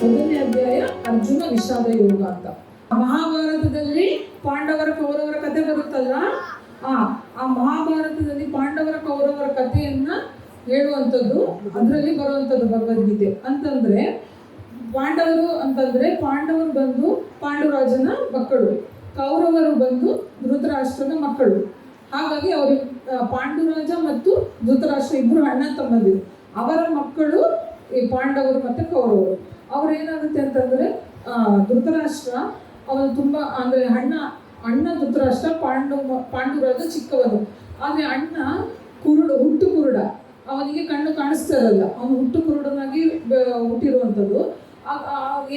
ಮೊದಲನೇ ಅಧ್ಯಾಯ ಅರ್ಜುನ ವಿಷಾದ ಯೋಗ ಅಂತ. ಮಹಾಭಾರತದಲ್ಲಿ ಪಾಂಡವರ ಕೌರವರ ಕಥೆ ಬರುತ್ತಲ್ಲ, ಆ ಮಹಾಭಾರತದಲ್ಲಿ ಪಾಂಡವರ ಕೌರವರ ಕಥೆಯನ್ನ ಹೇಳುವಂಥದ್ದು, ಅದರಲ್ಲಿ ಬರುವಂಥದ್ದು ಭಗವದ್ಗೀತೆ. ಅಂತಂದ್ರೆ ಪಾಂಡವರು ಬಂದು ಪಾಂಡುರಾಜನ ಮಕ್ಕಳು, ಕೌರವರು ಬಂದು ಧೃತರಾಷ್ಟ್ರನ ಮಕ್ಕಳು. ಹಾಗಾಗಿ ಅವರು ಪಾಂಡುರಾಜ ಮತ್ತು ಧೃತರಾಷ್ಟ್ರ ಇಬ್ಬರು ಅಣ್ಣ ತಮ್ಮಂದಿರು. ಅವರ ಮಕ್ಕಳು ಈ ಪಾಂಡವರು ಮತ್ತು ಕೌರವರು. ಅವ್ರೇನಾಗುತ್ತೆ ಅಂತಂದ್ರೆ ಧೃತರಾಷ್ಟ್ರ ಅವನು ತುಂಬ ಅಂದರೆ ಅಣ್ಣ ಧೃತರಾಷ್ಟ್ರ ಪಾಂಡುರಾಜ ಚಿಕ್ಕವನು. ಆದರೆ ಅಣ್ಣ ಹುಟ್ಟು ಕುರುಡ, ಅವನಿಗೆ ಕಣ್ಣು ಕಾಣಿಸ್ತಾ ಇರಲ್ಲ, ಅವನು ಹುಟ್ಟು ಕುರುಡನಾಗಿ ಹುಟ್ಟಿರುವಂಥದ್ದು.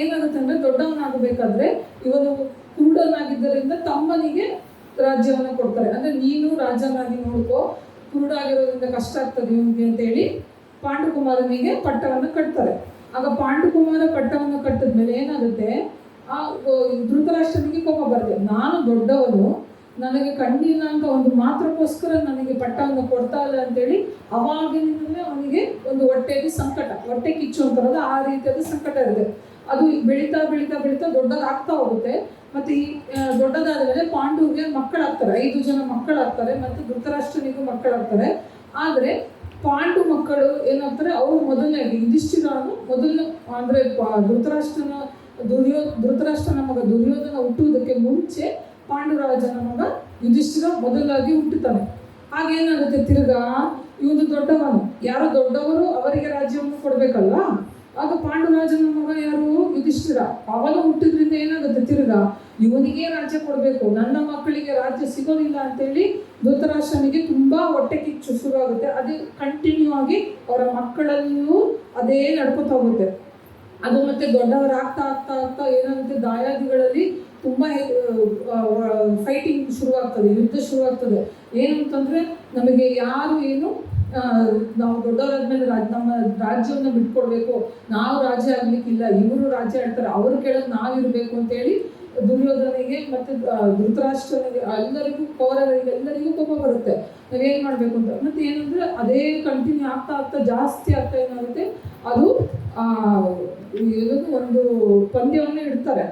ಏನಾಗುತ್ತೆ ಅಂದರೆ ದೊಡ್ಡವನಾಗಬೇಕಾದ್ರೆ ಇವನು ಕುರುಡನಾಗಿದ್ದರಿಂದ ತಮ್ಮನಿಗೆ ರಾಜ್ಯವನ್ನು ಕೊಡ್ತಾರೆ. ಅಂದರೆ ನೀನು ರಾಜನಾಗಿ ನೋಡ್ಕೋ, ಕುರುಡಾಗಿರೋದ್ರಿಂದ ಕಷ್ಟ ಆಗ್ತದೆ ಇವನಿಗೆ ಅಂತೇಳಿ ಪಾಂಡುಕುಮಾರನಿಗೆ ಪಟ್ಟವನ್ನು ಕಟ್ತಾರೆ. ಆಗ ಪಾಂಡುಕುಮಾರ ಪಟ್ಟವನ್ನು ಕಟ್ಟಿದ್ಮೇಲೆ ಏನಾಗುತ್ತೆ, ಆ ಧೃತರಾಷ್ಟ್ರನಿಗೆ ಕೋಪ ಬರುತ್ತೆ. ನಾನು ದೊಡ್ಡವನು, ನನಗೆ ಕಣ್ಣಿಲ್ಲ ಅಂತ ಒಂದು ಮಾತ್ರಕ್ಕೋಸ್ಕರ ನನಗೆ ಪಟ್ಟವನ್ನು ಕೊಡ್ತಾ ಇಲ್ಲ ಅಂತೇಳಿ ಅವಾಗಿನಿಂದಲೇ ಅವನಿಗೆ ಒಂದು ಹೊಟ್ಟೆಯಲ್ಲಿ ಸಂಕಟ, ಹೊಟ್ಟೆ ಕಿಚ್ಚು ಅಂತಾರಲ್ಲ ಆ ರೀತಿಯಾದ ಸಂಕಟ ಇರುತ್ತೆ. ಅದು ಬೆಳೀತಾ ಬೆಳೀತಾ ಬೆಳೀತಾ ದೊಡ್ಡದಾಗ್ತಾ ಹೋಗುತ್ತೆ. ಮತ್ತು ಈ ದೊಡ್ಡದಾದ ಮೇಲೆ ಪಾಂಡುವಿಗೆ ಮಕ್ಕಳಾಗ್ತಾರೆ, 5 ಜನ ಮಕ್ಕಳಾಗ್ತಾರೆ, ಮತ್ತು ಧೃತರಾಷ್ಟ್ರನಿಗೂ ಮಕ್ಕಳಾಗ್ತಾರೆ. ಆದರೆ ಪಾಂಡು ಮಕ್ಕಳು ಏನಾಗ್ತಾರೆ, ಅವರು ಮೊದಲನೇಯಾಗಿ ಯುಧಿಷ್ಠಿರನು ಮೊದಲನೇ ಅಂದರೆ ಧೃತರಾಷ್ಟ್ರನ ಮಗ ದುರ್ಯೋಧನ ಹುಟ್ಟುವುದಕ್ಕೆ ಮುಂಚೆ ಪಾಂಡುರಾಜನ ಮಗ ಯುಧಿಷ್ಠಿರ ಮೊದಲಾಗಿ ಹುಟ್ಟುತ್ತಾನೆ. ಹಾಗೇನಾಗುತ್ತೆ, ತಿರ್ಗಾ ಇವನು ದೊಡ್ಡವನು, ಯಾರೋ ದೊಡ್ಡವರು ಅವರಿಗೆ ರಾಜ್ಯವನ್ನು ಕೊಡಬೇಕಲ್ವಾ. ಆಗ ಪಾಂಡುರಾಜನ ಮಗ ಯಾರು, ಯುಧಿಷ್ಠಿರ, ಅವನು ಹುಟ್ಟಿದ್ರಿಂದ ಏನಾಗುತ್ತೆ, ತಿರ್ಗಾ ಇವನಿಗೆ ರಾಜ್ಯ ಕೊಡಬೇಕು, ನನ್ನ ಮಕ್ಕಳಿಗೆ ರಾಜ್ಯ ಸಿಗೋದಿಲ್ಲ ಅಂತೇಳಿ ಧೃತರಾಷ್ಟ್ರನಿಗೆ ತುಂಬಾ ಹೊಟ್ಟೆ ಕಿಚ್ಚು ಶುರು ಆಗುತ್ತೆ. ಅದೇ ಕಂಟಿನ್ಯೂ ಆಗಿ ಅವರ ಮಕ್ಕಳಲ್ಲೂ ಅದೇ ನಡ್ಕೊತಾ ಹೋಗುತ್ತೆ. ಅದು ಮತ್ತೆ ದೊಡ್ಡವರಾಗ್ತಾ ಆಗ್ತಾ ಆಗ್ತಾ ಏನಾಗುತ್ತೆ, ದಾಯಾದಿಗಳಲ್ಲಿ ತುಂಬ ಫೈಟಿಂಗ್ ಶುರುವಾಗ್ತದೆ, ಯುದ್ಧ ಶುರುವಾಗ್ತದೆ. ಏನಂತಂದರೆ ನಮಗೆ ಯಾರು ಏನು ನಾವು ದೊಡ್ಡವರಾದ್ಮೇಲೆ ನಮ್ಮ ರಾಜ್ಯವನ್ನು ಬಿಟ್ಕೊಡ್ಬೇಕು, ನಾವು ರಾಜ್ಯ ಆಗ್ಲಿಕ್ಕಿಲ್ಲ, ಇವರು ರಾಜ್ಯ ಆಡ್ತಾರೆ, ಅವರು ಕೇಳೋದು ನಾವಿರಬೇಕು ಅಂತೇಳಿ ದುರ್ಯೋಧನಿಗೆ ಮತ್ತು ಧೃತರಾಷ್ಟ್ರನಿಗೆ ಎಲ್ಲರಿಗೂ ಕೌರವರಿಗೆ ಎಲ್ಲರಿಗೂ ಕೋಪ ಬರುತ್ತೆ. ನಾವೇನು ಮಾಡಬೇಕು ಅಂತ. ಮತ್ತು ಏನಂದರೆ ಅದೇ ಕಂಟಿನ್ಯೂ ಆಗ್ತಾ ಆಗ್ತಾ ಜಾಸ್ತಿ ಆಗ್ತಾ ಏನಾಗುತ್ತೆ, ಅದು ಒಂದು ಪಂದ್ಯವನ್ನು ಇಡ್ತಾರೆ.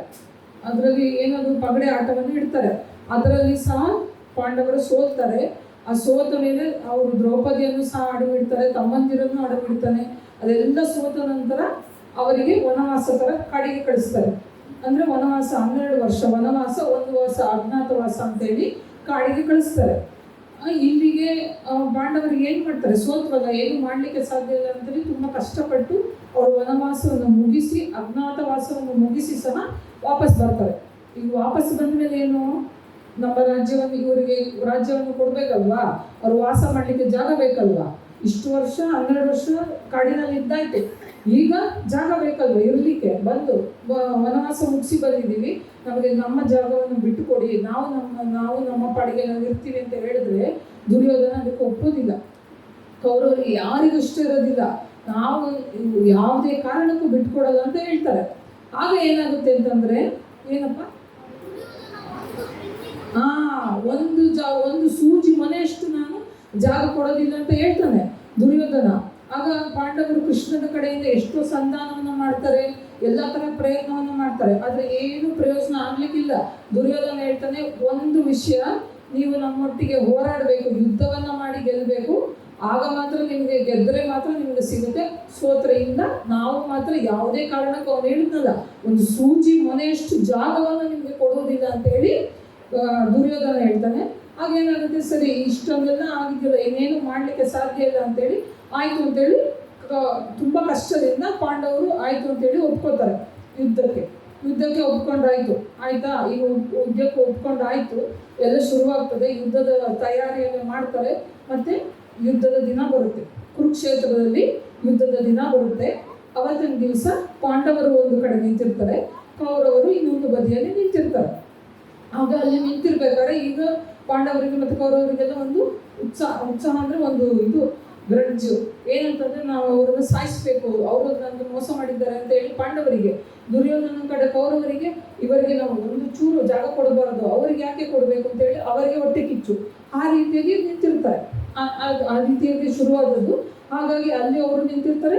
ಅದರಲ್ಲಿ ಏನದು ಪಗಡೆ ಆಟವನ್ನು ಇಡ್ತಾರೆ. ಅದರಲ್ಲಿ ಸಹ ಪಾಂಡವರು ಸೋಲ್ತಾರೆ. ಆ ಸೋತ ಮೇಲೆ ಅವರು ದ್ರೌಪದಿಯನ್ನು ಸಹ ಅಡವಿಡ್ತಾರೆ, ತಮ್ಮಂದಿರನ್ನು ಅಡವಿಡ್ತಾನೆ. ಅದೆಲ್ಲ ಸೋತ ನಂತರ ಅವರಿಗೆ ವನವಾಸ ಥರ ಕಾಡಿಗೆ ಕಳಿಸ್ತಾರೆ. ಅಂದರೆ ವನವಾಸ 12 ವರ್ಷ ವನವಾಸ, 1 ವರ್ಷ ಅಜ್ಞಾತವಾಸ ಅಂತೇಳಿ ಕಾಡಿಗೆ ಕಳಿಸ್ತಾರೆ. ಇಲ್ಲಿಗೆ ಪಾಂಡವರಿಗೆ ಏನು ಮಾಡ್ತಾರೆ, ಸೋತ್ವಲ್ಲ, ಏನು ಮಾಡಲಿಕ್ಕೆ ಸಾಧ್ಯ ಇಲ್ಲ ಅಂತೇಳಿ ತುಂಬ ಕಷ್ಟಪಟ್ಟು ಅವರು ವನವಾಸವನ್ನು ಮುಗಿಸಿ ಅಜ್ಞಾತವಾಸವನ್ನು ಮುಗಿಸಿ ಸಹ ವಾಪಸ್ ಬರ್ತಾರೆ. ಈಗ ವಾಪಸ್ ಬಂದ ಮೇಲೆ ಏನು, ನಮ್ಮ ರಾಜ್ಯವನ್ನು ಇವರಿಗೆ ರಾಜ್ಯವನ್ನು ಕೊಡಬೇಕಲ್ವಾ, ಅವರು ವಾಸ ಮಾಡಲಿಕ್ಕೆ ಜಾಗ ಬೇಕಲ್ವಾ. ಇಷ್ಟು ವರ್ಷ 12 ವರ್ಷ ಕಾಡಿನಲ್ಲಿ ಇದ್ದಾಯ್ತು, ಈಗ ಜಾಗ ಬೇಕಲ್ವ ಇರಲಿಕ್ಕೆ. ಬಂದು ವನವಾಸ ಮುಗಿಸಿ ಬಂದಿದ್ದೀವಿ, ನಮಗೆ ನಮ್ಮ ಜಾಗವನ್ನು ಬಿಟ್ಟುಕೊಡಿ, ನಾವು ನಮ್ಮ ಪಾಡಿಗೆ ನಾವು ಇರ್ತೀವಿ ಅಂತ ಹೇಳಿದ್ರೆ ದುರ್ಯೋಧನ ಅದಕ್ಕೆ ಒಪ್ಪೋದಿಲ್ಲ. ಕೌರವರಿಗೆ ಯಾರಿಗೂ ಇಷ್ಟ ಇರೋದಿಲ್ಲ, ನಾವು ಯಾವುದೇ ಕಾರಣಕ್ಕೂ ಬಿಟ್ಕೊಡಲ್ಲ ಅಂತ ಹೇಳ್ತಾರೆ. ಆಗ ಏನಾಗುತ್ತೆ ಅಂತಂದರೆ ಏನಪ್ಪ, ಒಂದು ಸೂಜಿ ಮನೆಯಷ್ಟು ನಾನು ಜಾಗ ಕೊಡೋದಿಲ್ಲ ಅಂತ ಹೇಳ್ತಾನೆ ದುರ್ಯೋಧನ. ಆಗ ಪಾಂಡವರು ಕೃಷ್ಣನ ಕಡೆಯಿಂದ ಎಷ್ಟೋ ಸಂಧಾನವನ್ನು ಮಾಡ್ತಾರೆ, ಎಲ್ಲ ಥರ ಪ್ರಯತ್ನವನ್ನು ಮಾಡ್ತಾರೆ, ಆದರೆ ಏನು ಪ್ರಯೋಜನ ಆಗ್ಲಿಕ್ಕಿಲ್ಲ. ದುರ್ಯೋಧನ ಹೇಳ್ತಾನೆ, ಒಂದು ವಿಷಯ, ನೀವು ನಮ್ಮೊಟ್ಟಿಗೆ ಹೋರಾಡಬೇಕು, ಯುದ್ಧವನ್ನು ಮಾಡಿ ಗೆಲ್ಲಬೇಕು, ಆಗ ಮಾತ್ರ ನಿಮಗೆ ಗೆದ್ದರೆ ಮಾತ್ರ ನಿಮಗೆ ಸಿಗುತ್ತೆ, ಸೋತ್ರೆಯಿಂದ ನಾವು ಮಾತ್ರ ಯಾವುದೇ ಕಾರಣಕ್ಕೂ ಅವನು ಹೇಳಿದ್ನಲ್ಲ, ಒಂದು ಸೂಜಿ ಮನೆಯಷ್ಟು ಜಾಗವನ್ನು ನಿಮಗೆ ಕೊಡುವುದಿಲ್ಲ ಅಂತೇಳಿ ದುರ್ಯೋಧನ ಹೇಳ್ತಾನೆ. ಆಗೇನಾಗುತ್ತೆ, ಸರಿ ಇಷ್ಟೊಂದೆಲ್ಲ ಆಗಿದೆಯಲ್ಲ, ಏನೇನು ಮಾಡಲಿಕ್ಕೆ ಸಾಧ್ಯ ಇಲ್ಲ ಅಂತೇಳಿ ಆಯಿತು ಅಂತೇಳಿ ತುಂಬ ಕಷ್ಟದಿಂದ ಪಾಂಡವರು ಆಯಿತು ಅಂತೇಳಿ ಒಪ್ಕೋತಾರೆ. ಯುದ್ಧಕ್ಕೆ ಒಪ್ಕೊಂಡಾಯಿತು, ಆಯಿತಾ. ಈಗ ಯುದ್ಧಕ್ಕೆ ಒಪ್ಕೊಂಡಾಯಿತು, ಎಲ್ಲ ಶುರುವಾಗ್ತದೆ, ಯುದ್ಧದ ತಯಾರಿಯನ್ನು ಮಾಡ್ತಾರೆ. ಮತ್ತು ಯುದ್ಧದ ದಿನ ಬರುತ್ತೆ, ಕುರುಕ್ಷೇತ್ರದಲ್ಲಿ ಯುದ್ಧದ ದಿನ ಬರುತ್ತೆ. ಅವತ್ತಿನ ದಿವಸ ಪಾಂಡವರು ಒಂದು ಕಡೆ ನಿಂತಿರ್ತಾರೆ, ಕೌರವರು ಇನ್ನೊಂದು ಬದಿಯಲ್ಲಿ ನಿಂತಿರ್ತಾರೆ. ಆಗ ಅಲ್ಲಿ ನಿಂತಿರ್ಬೇಕಾದ್ರೆ ಈಗ ಪಾಂಡವರಿಗೆ ಮತ್ತು ಕೌರವರಿಗೆಲ್ಲ ಒಂದು ಉತ್ಸಾಹ ಅಂದರೆ ಒಂದು ಇದು ಗ್ರಡ್ಜು, ಏನಂತಂದರೆ ನಾವು ಅವರನ್ನು ಸಾಯಿಸಬೇಕು, ಅವರು ನನಗೆ ಮೋಸ ಮಾಡಿದ್ದಾರೆ ಅಂತ ಹೇಳಿ ಪಾಂಡವರಿಗೆ. ದುರ್ಯೋಧನ ಕಡೆ ಕೌರವರಿಗೆ, ಇವರಿಗೆ ನಾವು ಒಂದು ಚೂರು ಜಾಗ ಕೊಡಬಾರ್ದು, ಅವರಿಗೆ ಯಾಕೆ ಕೊಡಬೇಕು ಅಂತೇಳಿ ಅವರಿಗೆ ಹೊಟ್ಟೆ ಕಿಚ್ಚು. ಆ ರೀತಿಯಾಗಿ ನಿಂತಿರ್ತಾರೆ. ಆ ರೀತಿಯಾಗಿ ಶುರುವಾದದ್ದು. ಹಾಗಾಗಿ ಅಲ್ಲಿ ಅವರು ನಿಂತಿರ್ತಾರೆ,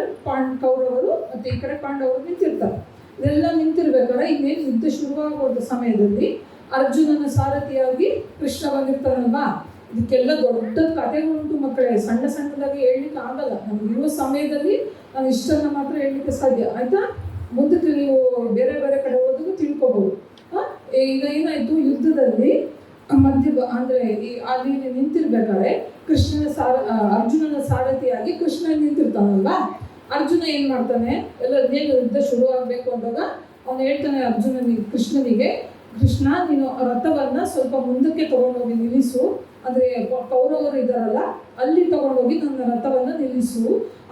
ಕೌರವರು, ಮತ್ತು ಈ ಕಡೆ ಪಾಂಡವರು ನಿಂತಿರ್ತಾರೆ. ಇದೆಲ್ಲ ನಿಂತಿರ್ಬೇಕಾದ್ರೆ ಇನ್ನೇನು ಯುದ್ಧ ಶುರುವಾಗುವ ಸಮಯದಲ್ಲಿ ಅರ್ಜುನನ ಸಾರಥಿಯಾಗಿ ಕೃಷ್ಣ ಬಂದಿರ್ತಾನಲ್ವಾ. ಇದಕ್ಕೆಲ್ಲ ದೊಡ್ಡ ಕಥೆಗಳುಂಟು ಮಕ್ಕಳೇ, ಸಣ್ಣ ಸಣ್ಣದಾಗಿ ಹೇಳ್ಲಿಕ್ಕೆ ಆಗಲ್ಲ. ನಮಗಿರುವ ಸಮಯದಲ್ಲಿ ನಾನು ಇಷ್ಟನ್ನು ಮಾತ್ರ ಹೇಳಲಿಕ್ಕೆ ಸಾಧ್ಯ, ಆಯ್ತಾ? ಮುಂದಕ್ಕೆ ನೀವು ಬೇರೆ ಬೇರೆ ಕಡೆ ಹೋದಾಗ ತಿಳ್ಕೊಬೋದು. ಈಗ ಏನಾಯ್ತು, ಯುದ್ಧದಲ್ಲಿ ಮಧ್ಯ ಅಂದರೆ ಅಲ್ಲಿ ನಿಂತಿರ್ಬೇಕಾದ್ರೆ ಅರ್ಜುನನ ಸಾರಥಿಯಾಗಿ ಕೃಷ್ಣ ನಿಂತಿರ್ತಾನಲ್ವಾ. ಅರ್ಜುನ ಏನು ಮಾಡ್ತಾನೆ, ಎಲ್ಲ ಯುದ್ಧ ಶುರು ಆಗಬೇಕು ಅಂದಾಗ ಅವನು ಹೇಳ್ತಾನೆ ಕೃಷ್ಣನಿಗೆ, ಕೃಷ್ಣ ನೀನು ರಥವನ್ನು ಸ್ವಲ್ಪ ಮುಂದಕ್ಕೆ ತಗೊಂಡೋಗಿ ನಿಲ್ಲಿಸು, ಅಂದರೆ ಕೌರವರು ಇದ್ದಾರಲ್ಲ ಅಲ್ಲಿ ತಗೊಂಡೋಗಿ ನನ್ನ ರಥವನ್ನು ನಿಲ್ಲಿಸು,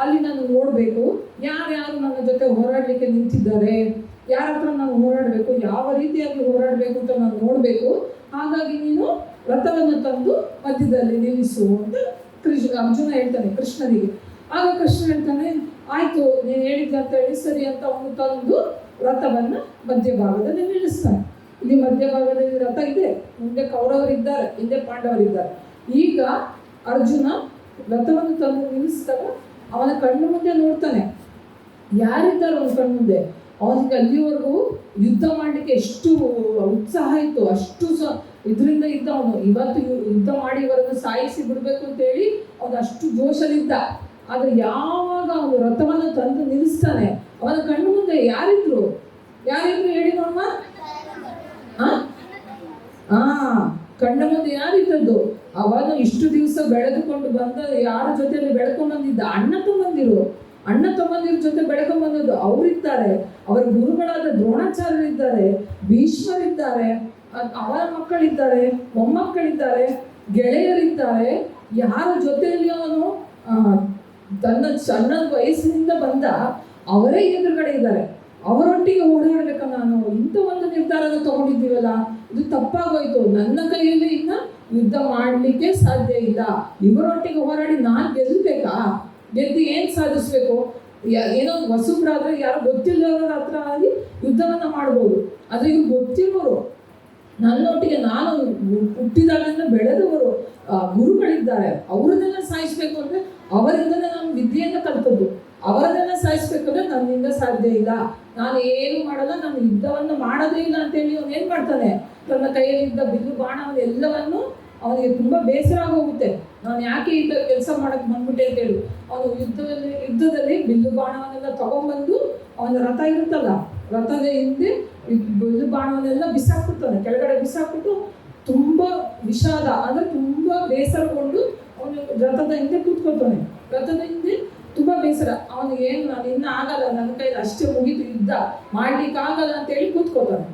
ಅಲ್ಲಿ ನಾನು ನೋಡಬೇಕು ಯಾರ್ಯಾರು ನನ್ನ ಜೊತೆ ಹೋರಾಡಲಿಕ್ಕೆ ನಿಂತಿದ್ದಾರೆ, ಯಾರ ಹತ್ರ ನಾನು ಹೋರಾಡಬೇಕು, ಯಾವ ರೀತಿಯಾಗಿ ಹೋರಾಡಬೇಕು ಅಂತ ನಾನು ನೋಡಬೇಕು. ಹಾಗಾಗಿ ನೀನು ರಥವನ್ನು ತಂದು ಮಧ್ಯದಲ್ಲಿ ನಿಲ್ಲಿಸು ಅಂತ ಅರ್ಜುನ ಹೇಳ್ತಾನೆ ಕೃಷ್ಣನಿಗೆ. ಆಗ ಕೃಷ್ಣ ಹೇಳ್ತಾನೆ, ಆಯಿತು ನೀನು ಹೇಳಿದ್ದೆ ಅಂತ ಹೇಳಿ ಸರಿ ಅಂತ ಅವನು ತಂದು ರಥವನ್ನು ಮಧ್ಯಭಾಗದಲ್ಲಿ ನಿಲ್ಲಿಸ್ತಾನೆ. ಇಲ್ಲಿ ಮಧ್ಯಭಾಗದಲ್ಲಿ ರಥ ಇದೆ, ಮುಂದೆ ಕೌರವರಿದ್ದಾರೆ, ಹಿಂದೆ ಪಾಂಡವರಿದ್ದಾರೆ. ಈಗ ಅರ್ಜುನ ರಥವನ್ನು ತಂದು ನಿಲ್ಲಿಸಿದಾಗ ಅವನ ಕಣ್ಣು ಮುಂದೆ ನೋಡ್ತಾನೆ ಯಾರಿದ್ದಾರೆ ಅವನ ಕಣ್ಣು ಮುಂದೆ. ಅವನಿಗೆ ಅಲ್ಲಿವರೆಗೂ ಯುದ್ಧ ಮಾಡಲಿಕ್ಕೆ ಎಷ್ಟು ಉತ್ಸಾಹ ಇತ್ತು, ಅಷ್ಟು ಇದರಿಂದ ಇದ್ದ ಅವನು. ಇವತ್ತು ಯುದ್ಧ ಮಾಡಿ ಇವರನ್ನು ಸಾಯಿಸಿ ಬಿಡಬೇಕು ಅಂತೇಳಿ ಅವನು ಅಷ್ಟು ಜೋಶಲ್ಲಿದ್ದ. ಆದರೆ ಯಾವಾಗ ಅವನು ರಥವನ್ನು ತಂದು ನಿಲ್ಲಿಸ್ತಾನೆ, ಅವನ ಕಣ್ಣು ಮುಂದೆ ಯಾರಿದ್ರು ಹೇಳಿ ನೋಡಮ್ಮ. ಕಣ್ಣ ಮುಂದೆ ಯಾರಿದ್ದದ್ದು? ಅವನು ಇಷ್ಟು ದಿವಸ ಬೆಳೆದುಕೊಂಡು ಬಂದ, ಯಾರ ಜೊತೆಯಲ್ಲಿ ಬೆಳ್ಕೊಂಡ್ ಬಂದಿದ್ದ, ಅಣ್ಣ ತಮ್ಮಂದಿರ ಜೊತೆ ಬೆಳ್ಕೊಂಡ್ ಬಂದದ್ದು ಅವರಿದ್ದಾರೆ. ಅವರ ಗುರುಗಳಾದ ದ್ರೋಣಾಚಾರ್ಯರಿದ್ದಾರೆ, ಭೀಷ್ಮರಿದ್ದಾರೆ, ಅವರ ಮಕ್ಕಳಿದ್ದಾರೆ, ಮೊಮ್ಮಕ್ಕಳಿದ್ದಾರೆ, ಗೆಳೆಯರಿದ್ದಾರೆ. ಯಾರ ಜೊತೆಯಲ್ಲಿ ಅವನು ತನ್ನ ಸಣ್ಣ ವಯಸ್ಸಿನಿಂದ ಬಂದ ಅವರೇ ಎದುರುಗಡೆ ಇದ್ದಾರೆ. ಅವರೊಟ್ಟಿಗೆ ಓಡಾಡ್ಬೇಕ ನಾನು, ಇಂಥ ಒಂದು ನಿರ್ಧಾರದ ತಗೊಂಡಿದ್ದೀವಲ್ಲ, ಇದು ತಪ್ಪಾಗೋಯ್ತು. ನನ್ನ ಕೈಯಲ್ಲಿ ಇನ್ನ ಯುದ್ಧ ಮಾಡಲಿಕ್ಕೆ ಸಾಧ್ಯ ಇಲ್ಲ. ಇವರೊಟ್ಟಿಗೆ ಹೋರಾಡಿ ನಾನು ಗೆದ್ದು ಏನು ಸಾಧಿಸ್ಬೇಕು? ಏನೋ ಹೊಸಬ್ರಾದ್ರೆ ಯಾರು ಗೊತ್ತಿಲ್ಲದವರ ಹತ್ರ ಆಗಿ ಯುದ್ಧವನ್ನ ಮಾಡ್ಬೋದು. ಆದರೆ ಇವ್ರು ಗೊತ್ತಿರೋರು, ನನ್ನೊಟ್ಟಿಗೆ ನಾನು ಹುಟ್ಟಿದಾಗಲಿಂದ ಬೆಳೆದವರು ಗುರುಗಳಿದ್ದಾರೆ, ಅವರನ್ನೆಲ್ಲ ಸಾಯಿಸ್ಬೇಕು ಅಂದರೆ ಅವರಿಂದಲೇ ನಾನು ವಿದ್ಯೆಯನ್ನು ಕಲಿತದ್ದು. ಅವರನ್ನೆಲ್ಲ ಸಾಯಿಸ್ಬೇಕಂದ್ರೆ ನನ್ನಿಂದ ಸಾಧ್ಯ ಇಲ್ಲ, ನಾನು ಏನು ಮಾಡಲ್ಲ, ನಾನು ಯುದ್ಧವನ್ನು ಮಾಡೋದೇ ಇಲ್ಲ ಅಂತೇಳಿ ಅವನು ಏನು ಮಾಡ್ತಾನೆ, ತನ್ನ ಕೈಯಲ್ಲಿದ್ದ ಬಿಲ್ಲು ಬಾಣವನ್ನು ಎಲ್ಲವನ್ನು, ಅವನಿಗೆ ತುಂಬ ಬೇಸರ ಆಗೋಗುತ್ತೆ. ನಾನು ಯಾಕೆ ಈ ಥರ ಕೆಲಸ ಮಾಡಕ್ಕೆ ಬಂದ್ಬಿಟ್ಟೆ ಅಂತೇಳಿ ಅವನು ಯುದ್ಧದಲ್ಲಿ ಬಿಲ್ಲು ಬಾಣವನ್ನೆಲ್ಲ ತಗೊಂಡ್ಬಂದು ಅವನ ರಥ ಇರುತ್ತಲ್ಲ, ರಥದ ಹಿಂದೆ ಬಿಲ್ಲು ಬಾಣವನ್ನೆಲ್ಲ ಬಿಸಾಕ್ಬಿಡ್ತಾನೆ, ಕೆಳಗಡೆ ಬಿಸಾಕ್ಬಿಟ್ಟು ತುಂಬ ವಿಷಾದ ಅಂದರೆ ತುಂಬ ಬೇಸರಗೊಂಡು ಅವನು ರಥದ ಹಿಂದೆ ಕೂತ್ಕೊಳ್ತಾನೆ. ರಥದ ಹಿಂದೆ ತುಂಬ ಬೇಸರ, ಅವನಿಗೆ ಏನು ನಾನು ಇನ್ನೂ ಆಗಲ್ಲ, ನನ್ನ ಕೈಲಿ ಅಷ್ಟೇ ಮುಗಿದು ಯುದ್ಧ ಮಾಡ್ಲಿಕ್ಕೆ ಆಗಲ್ಲ ಅಂತೇಳಿ ಕೂತ್ಕೊಳ್ತಾನೆ.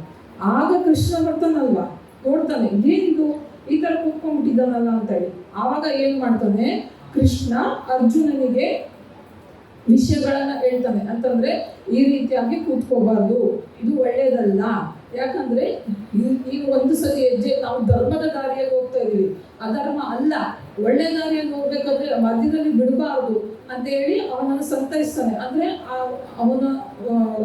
ಆಗ ಕೃಷ್ಣ ಬರ್ತಾನಲ್ವಾ, ನೋಡ್ತಾನೆ ಏನಿದು ಈ ಥರ ಕೂತ್ಕೊಂಡ್ಬಿಟ್ಟಿದ್ದಾನಲ್ಲ ಅಂತೇಳಿ. ಆವಾಗ ಏನು ಮಾಡ್ತಾನೆ ಕೃಷ್ಣ ಅರ್ಜುನನಿಗೆ ವಿಷಯಗಳನ್ನ ಹೇಳ್ತಾನೆ. ಅಂತಂದ್ರೆ ಈ ರೀತಿಯಾಗಿ ಕೂತ್ಕೋಬಾರ್ದು, ಇದು ಒಳ್ಳೇದಲ್ಲ. ಯಾಕಂದ್ರೆ ಈಗ ಒಂದು ಸತಿ ಹೆಜ್ಜೆ ನಾವು ಧರ್ಮದ ದಾರಿಯಲ್ಲಿ ಹೋಗ್ತಾ ಇದೀವಿ, ಅಧರ್ಮ ಅಲ್ಲ, ಒಳ್ಳೆ ದಾರಿಯಲ್ಲಿ ಹೋಗ್ಬೇಕಾದ್ರೆ ಮಧ್ಯದಲ್ಲಿ ಬಿಡಬಾರ್ದು ಅಂತ ಹೇಳಿ ಅವನನ್ನು ಸಂತೈಸ್ತಾನೆ. ಅಂದ್ರೆ ಅವನ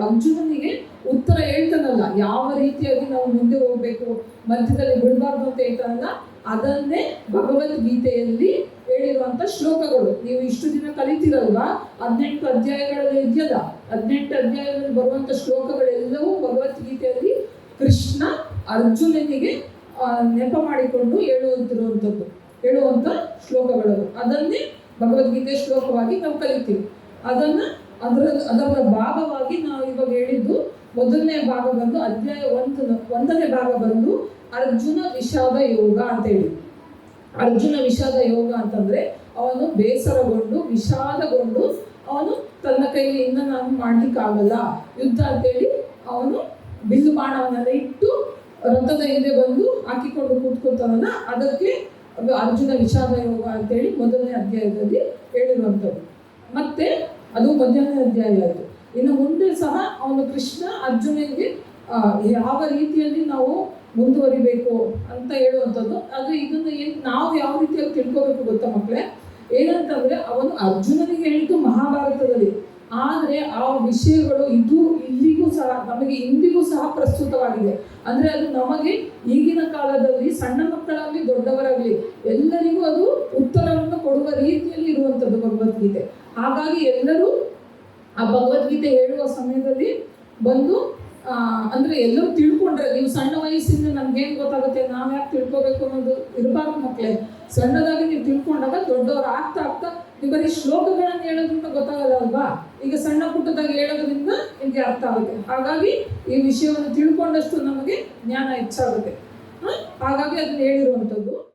ಅರ್ಜುನನಿಗೆ ಉತ್ತರ ಹೇಳ್ತಾನಲ್ಲ, ಯಾವ ರೀತಿಯಾಗಿ ನಾವು ಮುಂದೆ ಹೋಗ್ಬೇಕು, ಮಧ್ಯದಲ್ಲಿ ಬಿಡಬಾರ್ದು ಅಂತ ಹೇಳ್ತಾನಲ್ಲ, ಅದನ್ನೇ ಭಗವದ್ಗೀತೆಯಲ್ಲಿ ಹೇಳಿರುವಂತ ಶ್ಲೋಕಗಳು. ನೀವು ಇಷ್ಟು ದಿನ ಕಲಿತೀರಲ್ವಾ, 18 ಅಧ್ಯಾಯಗಳಲ್ಲಿ ಇದೆಯಲ್ಲ, 18 ಅಧ್ಯಾಯದಲ್ಲಿ ಬರುವಂತ ಶ್ಲೋಕಗಳೆಲ್ಲವೂ ಭಗವದ್ಗೀತೆಯಲ್ಲಿ ಕೃಷ್ಣ ಅರ್ಜುನನಿಗೆ ನೆಪ ಮಾಡಿಕೊಂಡು ಹೇಳುವಂತ ಶ್ಲೋಕಗಳು. ಅದನ್ನೇ ಭಗವದ್ಗೀತೆ ಶ್ಲೋಕವಾಗಿ ನಾವು ಕಲಿತೀವಿ. ಅದರ ಭಾಗವಾಗಿ ನಾವು ಇವಾಗ ಹೇಳಿದ್ದು ಮೊದಲನೇ ಭಾಗ ಬಂದು ಅಧ್ಯಾಯ 1ನೇ ಭಾಗ ಬಂದು ಅರ್ಜುನ ವಿಷಾದ ಯೋಗ ಅಂತೇಳಿ. ಅರ್ಜುನ ವಿಷಾದ ಯೋಗ ಅಂತಂದ್ರೆ ಅವನು ಬೇಸರಗೊಂಡು ವಿಷಾದಗೊಂಡು ಅವನು ತನ್ನ ಕೈಲಿ ಇನ್ನು ನಾನು ಮಾಡ್ಲಿಕ್ಕಾಗಲ್ಲ ಯುದ್ಧ ಅಂತೇಳಿ ಅವನು ಬಿಲ್ಲು ಬಾಣವನ್ನೆಲ್ಲ ಇಟ್ಟು ರಥದ ಹಿಂದೆ ಬಂದು ಹಾಕಿಕೊಂಡು ಕೂತ್ಕೊಳ್ತಾನಲ್ಲ, ಅದಕ್ಕೆ ಅರ್ಜುನ ವಿಷಾದ ಯೋಗ ಅಂತೇಳಿ ಮೊದಲನೇ ಅಧ್ಯಾಯದಲ್ಲಿ ಹೇಳಿರುವಂಥದ್ದು. ಮತ್ತೆ ಅದು ಮೊದಲನೇ ಅಧ್ಯಾಯ ಆಯಿತು. ಇನ್ನು ಮುಂದೆ ಸಹ ಅವನು ಕೃಷ್ಣ ಅರ್ಜುನನಿಗೆ ಯಾವ ರೀತಿಯಲ್ಲಿ ನಾವು ಮುಂದುವರಿಬೇಕು ಅಂತ ಹೇಳುವಂಥದ್ದು. ಅದು ಇದನ್ನು ನಾವು ಯಾವ ರೀತಿಯಾಗಿ ತಿಳ್ಕೋಬೇಕು ಗೊತ್ತಾ ಮಕ್ಕಳೇ, ಏನಂತಂದ್ರೆ ಅವನು ಅರ್ಜುನನಿಗೆ ಹೇಳಿದ್ದು ಮಹಾಭಾರತದಲ್ಲಿ, ಆದರೆ ಆ ವಿಷಯಗಳು ಇಲ್ಲಿಗೂ ಸಹ ನಮಗೆ ಇಂದಿಗೂ ಸಹ ಪ್ರಸ್ತುತವಾಗಿದೆ. ಅಂದರೆ ಅದು ನಮಗೆ ಈಗಿನ ಕಾಲದಲ್ಲಿ ಸಣ್ಣ ಮಕ್ಕಳಾಗಲಿ ದೊಡ್ಡವರಾಗಲಿ ಎಲ್ಲರಿಗೂ ಅದು ಉತ್ತರವನ್ನು ಕೊಡುವ ರೀತಿಯಲ್ಲಿ ಇರುವಂಥದ್ದು ಭಗವದ್ಗೀತೆ. ಹಾಗಾಗಿ ಎಲ್ಲರೂ ಆ ಭಗವದ್ಗೀತೆ ಹೇಳುವ ಸಮಯದಲ್ಲಿ ಬಂದು ಅಂದರೆ ಎಲ್ಲರೂ ತಿಳ್ಕೊಂಡ್ರೆ, ನೀವು ಸಣ್ಣ ವಯಸ್ಸಿಂದ ನಮ್ಗೇನು ಗೊತ್ತಾಗುತ್ತೆ, ನಾವು ಯಾಕೆ ತಿಳ್ಕೊಬೇಕು ಅನ್ನೋದು ಇರಬಾರ್ದು ಮಕ್ಕಳೇ. ಸಣ್ಣದಾಗಿ ನೀವು ತಿಳ್ಕೊಂಡಾಗ ದೊಡ್ಡವರು ಆಗ್ತಾ ಆಗ್ತಾ ನೀವು ಬರೀ ಶ್ಲೋಕಗಳನ್ನು ಹೇಳೋದ್ರಿಂದ ಗೊತ್ತಾಗಲ್ಲ ಅಲ್ವಾ, ಈಗ ಸಣ್ಣ ಪುಟ್ಟದಾಗಿ ಹೇಳೋದ್ರಿಂದ ನಿಮಗೆ ಅರ್ಥ ಆಗುತ್ತೆ. ಹಾಗಾಗಿ ಈ ವಿಷಯವನ್ನು ತಿಳ್ಕೊಂಡಷ್ಟು ನಮಗೆ ಜ್ಞಾನ ಹೆಚ್ಚಾಗುತ್ತೆ. ಹಾಗಾಗಿ ಅದನ್ನು ಹೇಳಿರುವಂಥದ್ದು.